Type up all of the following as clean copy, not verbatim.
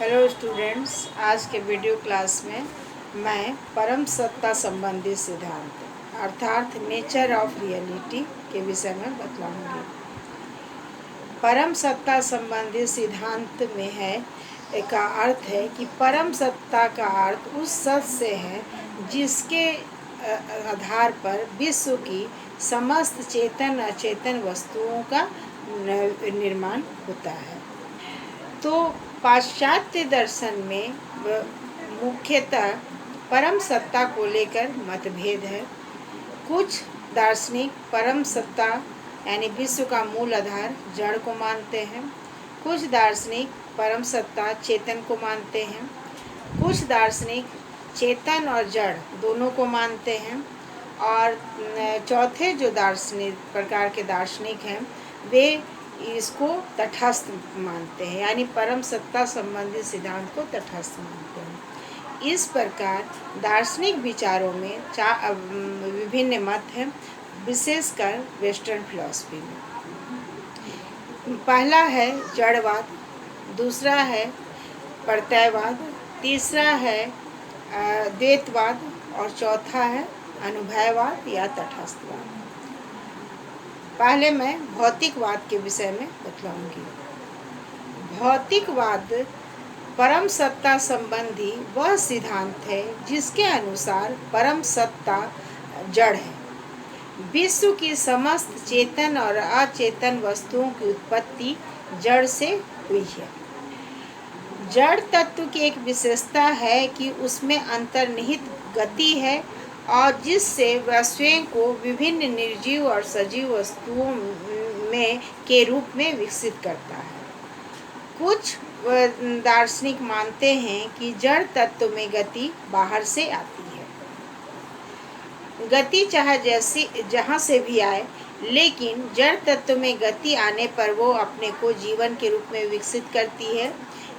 Hello students, आज के video class में मैं परम सत्ता संबंधी सिद्धांत अर्थात नेचर ऑफ रियलिटी के विषय में बतलाऊंगी। परम सत्ता संबंधी सिद्धांत में है का अर्थ है कि परम सत्ता का अर्थ उस सत्य से है जिसके आधार पर विश्व की समस्त चेतन अचेतन वस्तुओं का निर्माण होता है। तो पाश्चात्य दर्शन में मुख्यतः परम सत्ता को लेकर मतभेद है। कुछ दार्शनिक परम सत्ता यानी विश्व का मूल आधार जड़ को मानते हैं। कुछ दार्शनिक परम सत्ता चेतन को मानते हैं। कुछ दार्शनिक चेतन और जड़ दोनों को मानते हैं। और चौथे जो दार्शनिक प्रकार के दार्शनिक हैं वे इसको तटस्थ मानते हैं, यानी परम सत्ता संबंधी सिद्धांत को तटस्थ मानते हैं। इस प्रकार दार्शनिक विचारों में विभिन्न मत हैं, विशेषकर वेस्टर्न फिलॉसफी में। पहला है जड़वाद, दूसरा है प्रत्ययवाद, तीसरा है द्वैतवाद और चौथा है अनुभववाद या तटस्थवाद। पहले मैं भौतिकवाद के विषय में बतलाऊंगी। भौतिकवाद परम सत्ता संबंधी वह सिद्धांत है जिसके अनुसार परम सत्ता जड़ है। विश्व की समस्त चेतन और अचेतन वस्तुओं की उत्पत्ति जड़ से हुई है। जड़ तत्व की एक विशेषता है कि उसमें अंतर्निहित गति है और जिससे वह स्वयं को विभिन्न निर्जीव और सजीव वस्तुओं में के रूप में विकसित करता है। कुछ दार्शनिक मानते हैं कि जड़ तत्व में गति बाहर से आती है। गति चाहे जहाँ से भी आए, लेकिन जड़ तत्व में गति आने पर वो अपने को जीवन के रूप में विकसित करती है।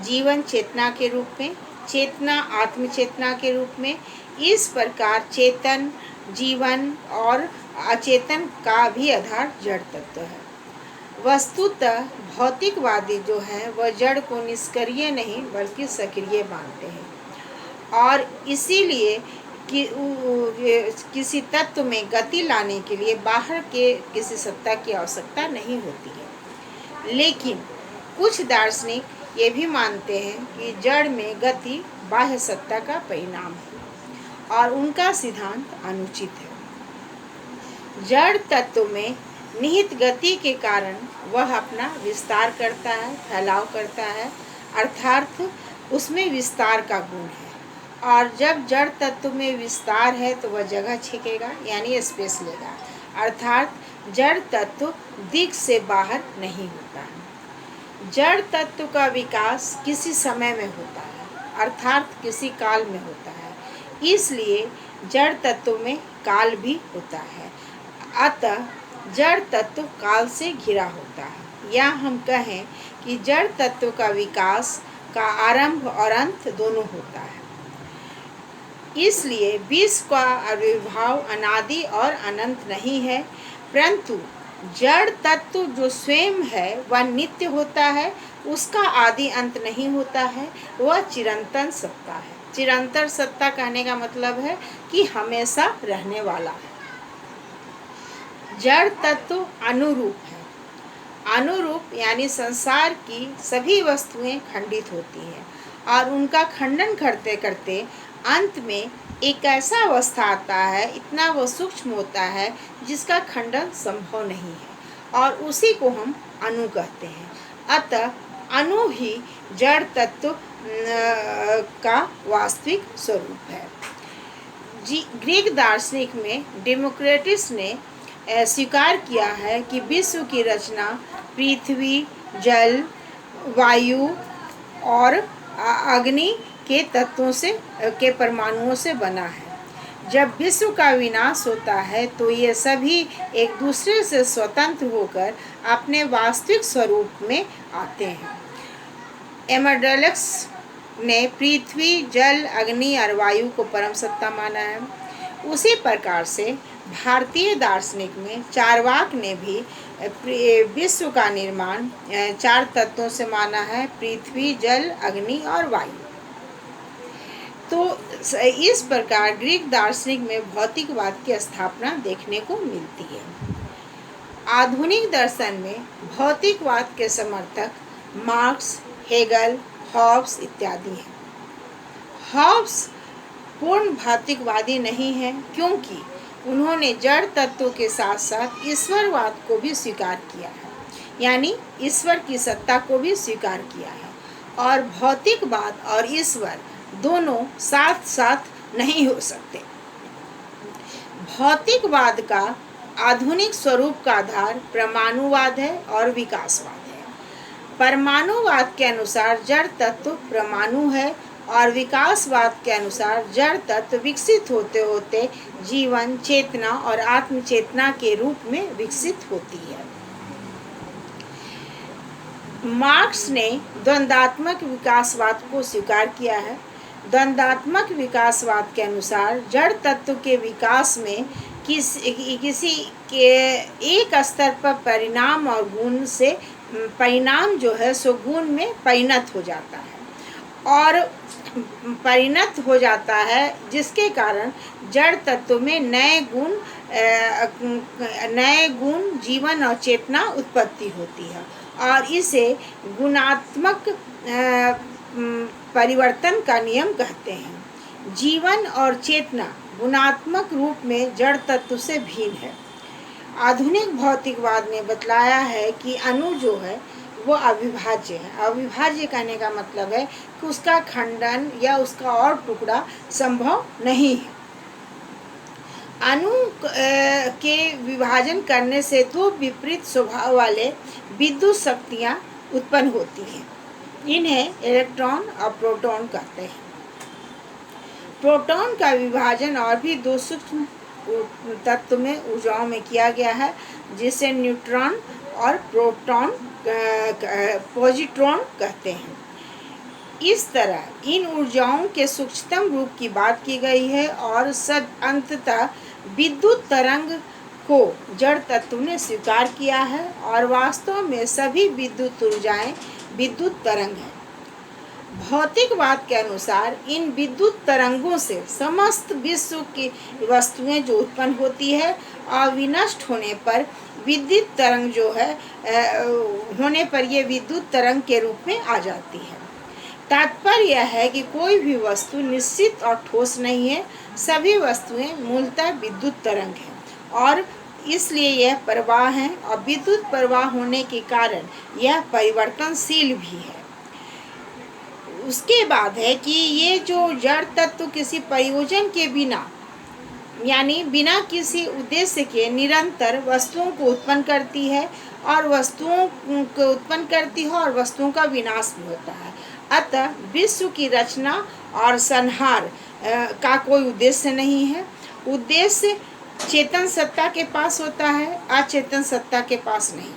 जीवन चेतना के रूप में, चेतना आत्म चेतना के रूप में। इस प्रकार चेतन, जीवन और अचेतन का भी आधार जड़ तत्व है। वस्तुतः भौतिकवादी जो है वह जड़ को निष्क्रिय नहीं बल्कि सक्रिय मानते हैं और इसीलिए किसी तत्व में गति लाने के लिए बाहर के किसी सत्ता की आवश्यकता नहीं होती है। लेकिन कुछ दार्शनिक ये भी मानते हैं कि जड़ में गति बाह्य सत्ता का परिणाम है और उनका सिद्धांत अनुचित है। जड़ तत्व में निहित गति के कारण वह अपना विस्तार करता है, फैलाव करता है, अर्थात उसमें विस्तार का गुण है। और जब जड़ तत्व में विस्तार है तो वह जगह छेकेगा यानी स्पेस लेगा, अर्थात जड़ तत्व दिक् से बाहर नहीं होता है। जड़ तत्व का विकास किसी समय में होता है, अर्थात किसी काल में होता है, इसलिए जड़ तत्व में काल भी होता है। अतः जड़ तत्व काल से घिरा होता है। या हम कहें कि जड़ तत्व का विकास का आरंभ और अंत दोनों होता है। इसलिए विश्व का आविर्भाव अनादि और अनंत नहीं है, परंतु जड़ तत्व जो स्वयं है वह नित्य होता है, उसका आदि अंत नहीं होता है, वह चिरंतन सत्ता है। चिरंतर सत्ता कहने का मतलब है कि हमेशा रहने वाला है। जड़ तत्व अनुरूप है। अनुरूप यानी संसार की सभी वस्तुएं खंडित होती हैं और उनका खंडन करते करते अंत में एक ऐसा अवस्था आता है, इतना वो सूक्ष्म होता है जिसका खंडन संभव नहीं है और उसी को हम अणु कहते हैं। अतः अणु ही जड़ तत्व का वास्तविक स्वरूप है। ग्रीक दार्शनिक में डेमोक्रिटस ने स्वीकार किया है कि विश्व की रचना पृथ्वी, जल, वायु और अग्नि के तत्वों से के परमाणुओं से बना है। जब विश्व का विनाश होता है तो ये सभी एक दूसरे से स्वतंत्र होकर अपने वास्तविक स्वरूप में आते हैं। एमरडलक्स ने पृथ्वी, जल, अग्नि और वायु को परम सत्ता माना है। उसी प्रकार से भारतीय दार्शनिक में चारवाक ने भी विश्व का निर्माण 4 तत्वों से माना है, पृथ्वी, जल, अग्नि और वायु। तो इस प्रकार ग्रीक दार्शनिक में भौतिकवाद की स्थापना देखने को मिलती है। आधुनिक दर्शन में भौतिकवाद के समर्थक मार्क्स, हेगल, हॉब्स इत्यादि हैं। हॉब्स पूर्ण भौतिकवादी नहीं है, क्योंकि उन्होंने जड़ तत्वों के साथ साथ ईश्वरवाद को भी स्वीकार किया है, यानी ईश्वर की सत्ता को भी स्वीकार किया है। और भौतिकवाद और ईश्वर दोनों साथ साथ नहीं हो सकते। भौतिकवाद का आधुनिक स्वरूप का आधार परमाणुवाद है और विकासवाद है। परमाणुवाद के अनुसार जड़ तत्व परमाणु है और विकासवाद के अनुसार जड़ तत्व विकसित होते होते जीवन, चेतना और आत्मचेतना के रूप में विकसित होती है। मार्क्स ने द्वंद्वात्मक विकासवाद को स्वीकार किया है। द्वंद्वात्मक विकासवाद के अनुसार जड़ तत्व के विकास में किसी के एक स्तर पर परिणाम और गुण से परिणाम जो है सो गुण में परिणत हो जाता है और परिणत हो जाता है, जिसके कारण जड़ तत्व में नए गुण, जीवन और चेतना उत्पत्ति होती है और इसे गुणात्मक परिवर्तन का नियम कहते हैं। जीवन और चेतना गुणात्मक रूप में जड़ तत्व से भिन्न है। आधुनिक भौतिकवाद ने बतलाया है कि अणु जो है वो अविभाज्य है। अविभाज्य कहने का मतलब है कि उसका खंडन या उसका और टुकड़ा संभव नहीं है। अणु के विभाजन करने से दो विपरीत स्वभाव वाले विद्युत शक्तियाँ उत्पन्न होती हैं। इन्हें इलेक्ट्रॉन और प्रोटॉन कहते हैं। प्रोटॉन का विभाजन और भी दो सूक्ष्म तत्व में ऊर्जाओं में किया गया है, जिसे न्यूट्रॉन और पॉजिट्रॉन कहते हैं। इस तरह इन ऊर्जाओं के सूक्ष्मतम रूप की बात की गई है और अंततः विद्युत तरंग को जड़ तत्व ने स्वीकार किया है और वास्तव में सभी विद्युत ऊर्जाएं विद्युत तरंग हैं। भौतिकवाद के अनुसार इन विद्युत तरंगों से समस्त विश्व की वस्तुएं जो उत्पन्न होती है और विनष्ट होने पर विद्युत तरंग जो है होने पर ये विद्युत तरंग के रूप में आ जाती है। तात्पर्य यह है कि कोई भी वस्तु निश्चित और ठोस नहीं है, सभी वस्तुएं मूलतः विद्युत तरंग हैं और इसलिए यह प्रवाह है और विद्युत प्रवाह होने के कारण यह परिवर्तनशील भी है। उसके बाद है कि ये जो जड़ तत्व किसी प्रयोजन के बिना यानी बिना किसी उद्देश्य के निरंतर वस्तुओं को उत्पन्न करती है और वस्तुओं को उत्पन्न करती है और वस्तुओं का विनाश भी होता है। अतः विश्व की रचना और संहार का कोई उद्देश्य नहीं है। उद्देश्य चेतन सत्ता के पास होता है, अचेतन सत्ता के पास नहीं।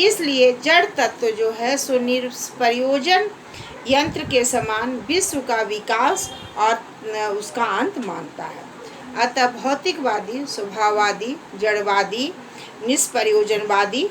इसलिए जड़ तत्व जो है सो निष्प्रयोजन यंत्र के समान विश्व का विकास और उसका अंत मानता है। अतः भौतिकवादी, स्वभाववादी, जड़वादी, निष्प्रयोजनवादी,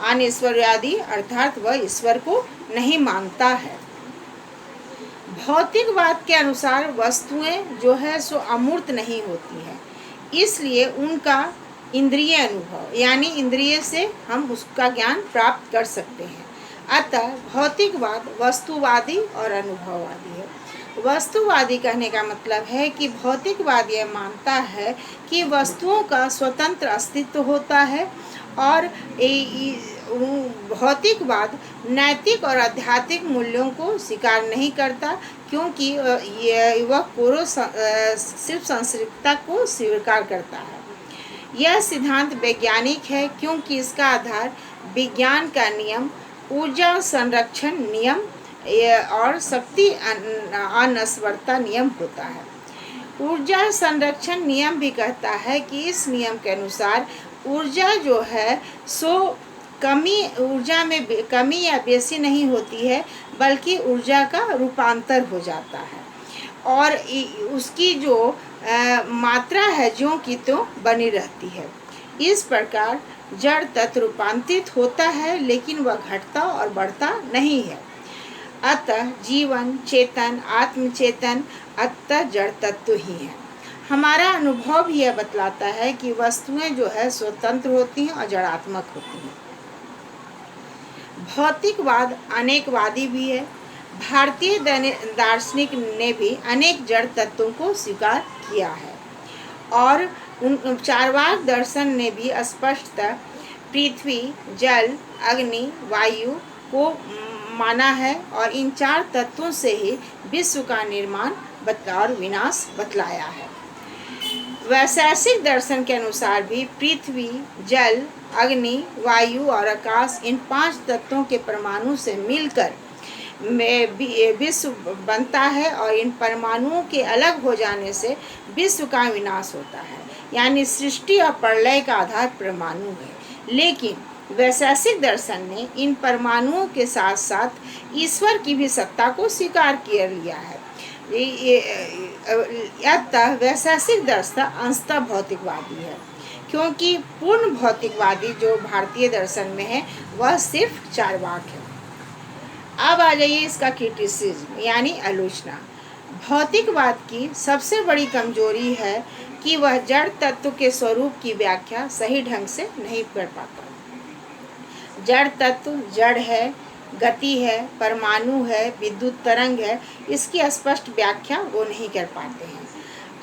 अनिश्वरवादी अर्थात वह ईश्वर को नहीं मानता है। भौतिकवाद के अनुसार वस्तुएं जो है सो अमूर्त नहीं होती हैं, इसलिए उनका इंद्रिय अनुभव यानी इंद्रिय से हम उसका ज्ञान प्राप्त कर सकते हैं। अतः भौतिकवाद वस्तुवादी और अनुभववादी है। वस्तुवादी कहने का मतलब है कि भौतिकवाद यह मानता है कि वस्तुओं का स्वतंत्र अस्तित्व होता है और भौतिकवाद नैतिक और आध्यात्मिक मूल्यों को स्वीकार नहीं करता, क्योंकि वह सिर्फ सांस्कृतिकता को स्वीकार करता है। यह सिद्धांत वैज्ञानिक है, क्योंकि इसका आधार विज्ञान का नियम, ऊर्जा संरक्षण नियम और शक्ति अनस्वरता नियम होता है। ऊर्जा संरक्षण नियम भी कहता है कि इस नियम के अनुसार ऊर्जा जो है सो ऊर्जा में कमी या बेसी नहीं होती है, बल्कि ऊर्जा का रूपांतर हो जाता है और उसकी जो मात्रा है ज्यों की त्यों बनी रहती है। इस प्रकार जड़ तत्व रूपांतरित होता है, लेकिन वह घटता और बढ़ता नहीं है। अतः जीवन, चेतन, आत्मचेतन अतः जड़ तत्व ही है। हमारा अनुभव भी यह बतलाता है कि वस्तुएं जो है स्वतंत्र होती हैं और जड़ात्मक होती हैं। भौतिकवाद अनेकवादी भी है। भारतीय दार्शनिक ने भी अनेक जड़ तत्वों को स्वीकार किया है और उन चारवाक दर्शन ने भी स्पष्टतः पृथ्वी, जल, अग्नि, वायु को माना है और इन चार तत्वों से ही विश्व का निर्माण और विनाश बतलाया है। वैशेषिक दर्शन के अनुसार भी पृथ्वी, जल, अग्नि, वायु और आकाश इन पांच तत्वों के परमाणु से मिलकर विश्व बनता है और इन परमाणुओं के अलग हो जाने से विश्व का विनाश होता है। यानी सृष्टि और प्रलय का आधार परमाणु है। लेकिन वैशेषिक दर्शन ने इन परमाणुओं के साथ साथ ईश्वर की भी सत्ता को स्वीकार कर लिया है। अतः वैशेषिक दर्शन अंशतः भौतिकवादी है, क्योंकि पूर्ण भौतिकवादी जो भारतीय दर्शन में है वह सिर्फ चारवाक है। अब आ जाइए इसका क्रिटिसिज्म यानी आलोचना। भौतिकवाद की सबसे बड़ी कमजोरी है कि वह जड़ तत्व के स्वरूप की व्याख्या सही ढंग से नहीं कर पाता। जड़ तत्व जड़ है, गति है, परमाणु है, विद्युत तरंग है, इसकी स्पष्ट व्याख्या वो नहीं कर पाते हैं।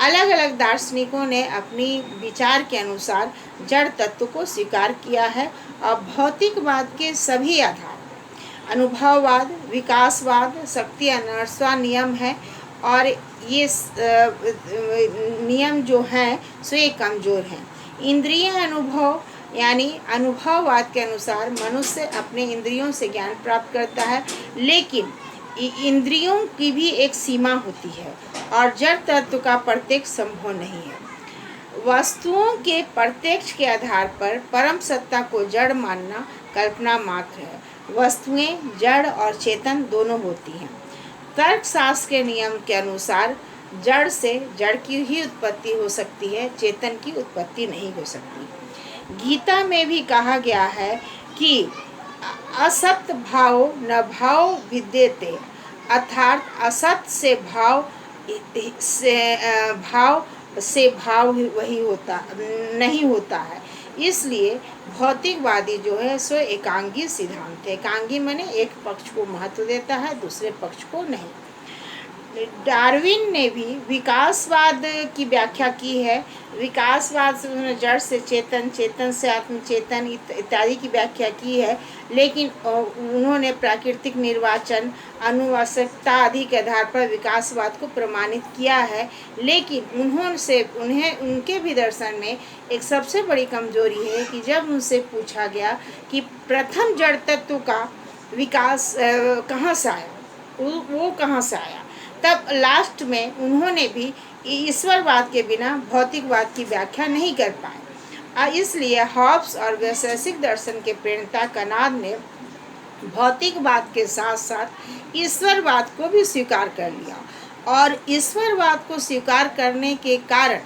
अलग अलग दार्शनिकों ने अपनी विचार के अनुसार जड़ तत्व को स्वीकार किया है और भौतिकवाद के सभी आधार अनुभववाद, विकासवाद, शक्ति अनर्सवा नियम है और ये नियम जो हैं सो ये कमज़ोर हैं। इंद्रिय अनुभव यानी अनुभववाद के अनुसार मनुष्य अपने इंद्रियों से ज्ञान प्राप्त करता है, लेकिन इंद्रियों की भी एक सीमा होती है और जड़ तत्व का प्रत्यक्ष संभव नहीं है। वस्तुओं के प्रत्यक्ष के आधार पर परम सत्ता को जड़ मानना कल्पना मात्र है। वस्तुएं जड़ और चेतन दोनों होती हैं। तर्कशास्त्र के नियम के अनुसार जड़ से जड़ की ही उत्पत्ति हो सकती है, चेतन की उत्पत्ति नहीं हो सकती। गीता में भी कहा गया है कि असत भाव न भाव विद्यते, अर्थात असत से भाव वही होता नहीं होता है। इसलिए भौतिकवादी जो है सो एकांगी सिद्धांत है। एकांगी माने एक पक्ष को महत्व देता है, दूसरे पक्ष को नहीं। डार्विन ने भी विकासवाद की व्याख्या की है। विकासवाद से उन्होंने जड़ से चेतन, चेतन से आत्मचेतन इत्यादि की व्याख्या की है, लेकिन उन्होंने प्राकृतिक निर्वाचन, आनुवंशिकता आदि के आधार पर विकासवाद को प्रमाणित किया है। लेकिन उनके भी दर्शन में एक सबसे बड़ी कमजोरी है कि जब उनसे पूछा गया कि प्रथम जड़ तत्व का विकास कहाँ से आया, वो कहाँ से आया, तब लास्ट में उन्होंने भी ईश्वरवाद के बिना भौतिकवाद की व्याख्या नहीं कर पाए। इसलिए हॉब्स और वैशेषिक दर्शन के प्रणेता कनाद ने भौतिकवाद के साथ साथ ईश्वरवाद को भी स्वीकार कर लिया और ईश्वरवाद को स्वीकार करने के कारण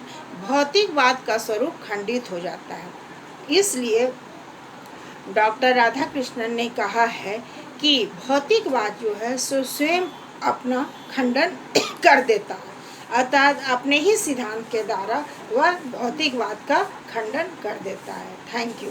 भौतिकवाद का स्वरूप खंडित हो जाता है। इसलिए डॉक्टर राधाकृष्णन ने कहा है कि भौतिकवाद जो है सो स्वयं अपना खंडन कर देता है, अर्थात अपने ही सिद्धांत के द्वारा वह भौतिकवाद का खंडन कर देता है। Thank you.